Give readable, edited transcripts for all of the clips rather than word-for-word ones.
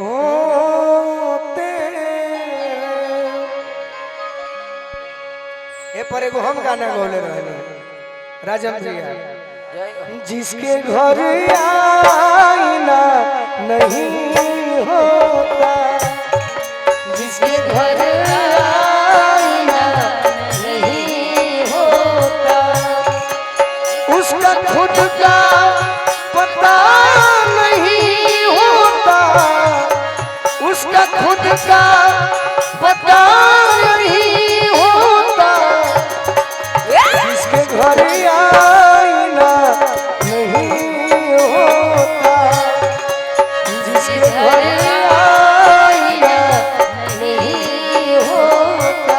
होते। ए पर एगो हम गाना गौले रहने राजन भैया, जिसके घर आईना नहीं होता, जिसके घर आईना नहीं होता, उसका खुद का पता नहीं होता, उसका खुद का पता नहीं होता, जिसके घर आईना नहीं होता, जिसके घर आईना नहीं होता।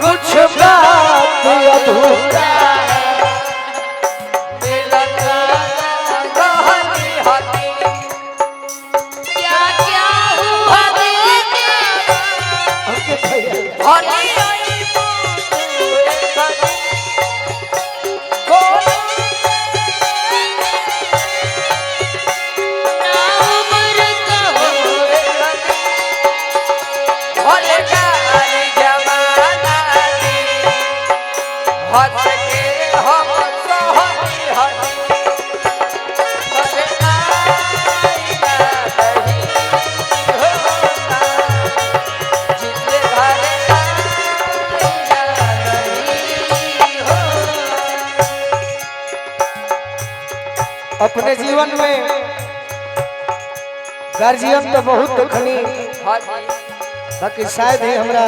कुछ बात अधूरा अपने जीवन में गार्जियन तो बहुत देखनी, बाकी शायद ही हमरा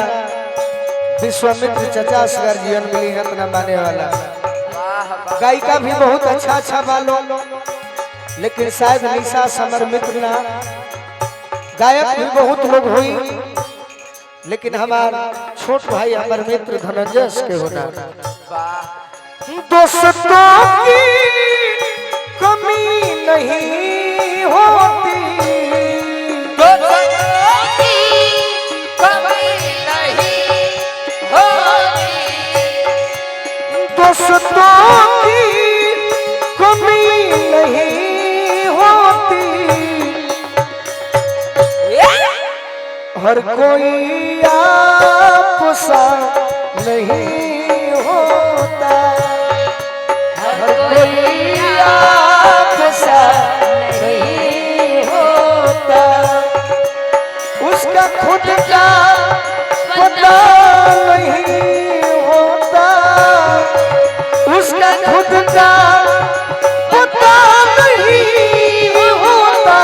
विश्वामित्र चचा से गार्जियन मिली है इतना माने वाला। गायिका भी बहुत अच्छा अच्छा बालो, लेकिन शायद निशा समर मित्र ना। गायक भी बहुत लोग हुई, लेकिन हमार छोट भाई अमर मित्र धनंजय के होना। दोस्तों की कमी नहीं होती, दोस्तों की कमी नहीं होती, दोस्तों की कमी नहीं होती, हर कोई आपसा नहीं होता, हर कोई आपसा नहीं होता, उसका खुद का पता नहीं होता, उसका खुद का पता नहीं होता,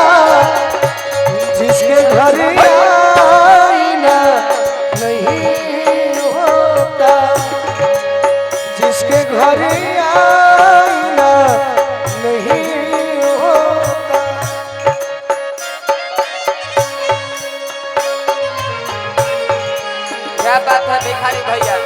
जिसके घर आईना नहीं होता, जिसके घर आईना नहीं होता। क्या बात है भिखारी भैया।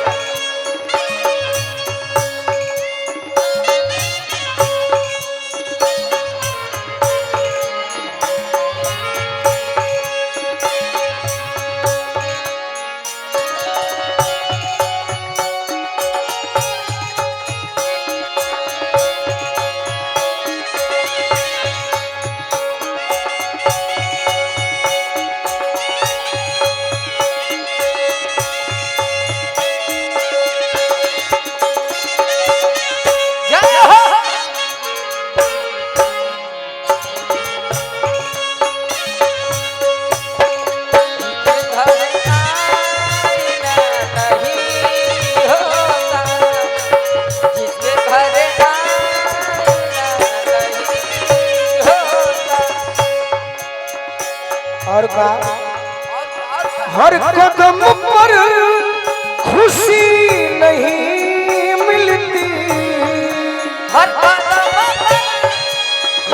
और का हर कदम पर खुशी नहीं मिलती, हर कदम पर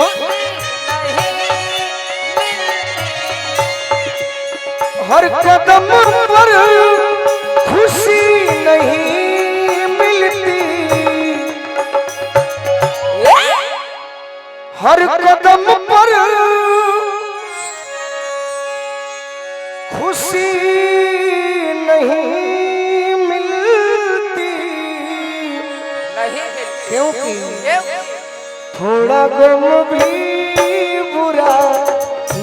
खुशी नहीं मिलती, हर कदम पर खुशी नहीं मिलती, हर कदम पर खुशी नहीं मिलती। क्योंकि क्यों? थोड़ा गम भी बुरा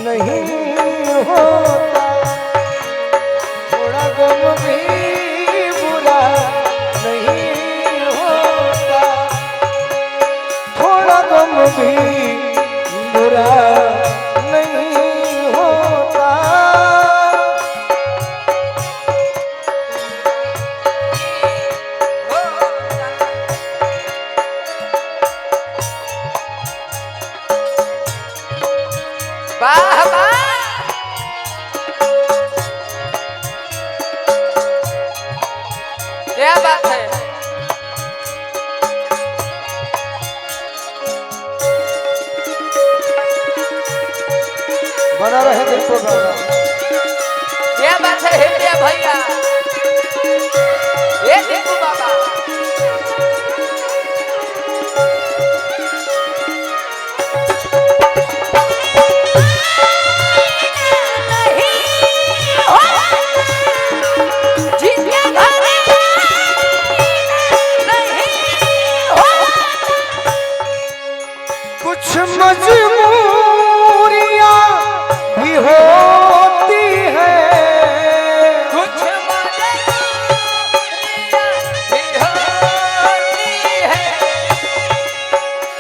नहीं होता, थोड़ा गम भी बुरा नहीं होता, थोड़ा गम भी बुरा नहीं होता। वाह वाह क्या बात है। बना रहे दिन प्रोग्राम। क्या बात है हृदय भैया, ये देखो बाबा। कुछ मजबूरियां भी होती है, कुछ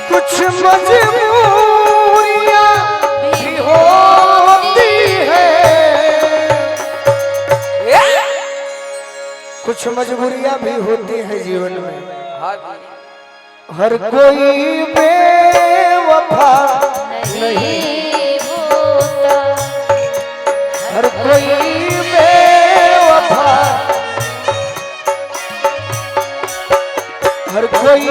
कुछ मजबूरियां भी होती है, कुछ मजबूरियां भी होती है जीवन में। हर कोई बेवफा नहीं होता, हर कोई बेवफा, हर कोई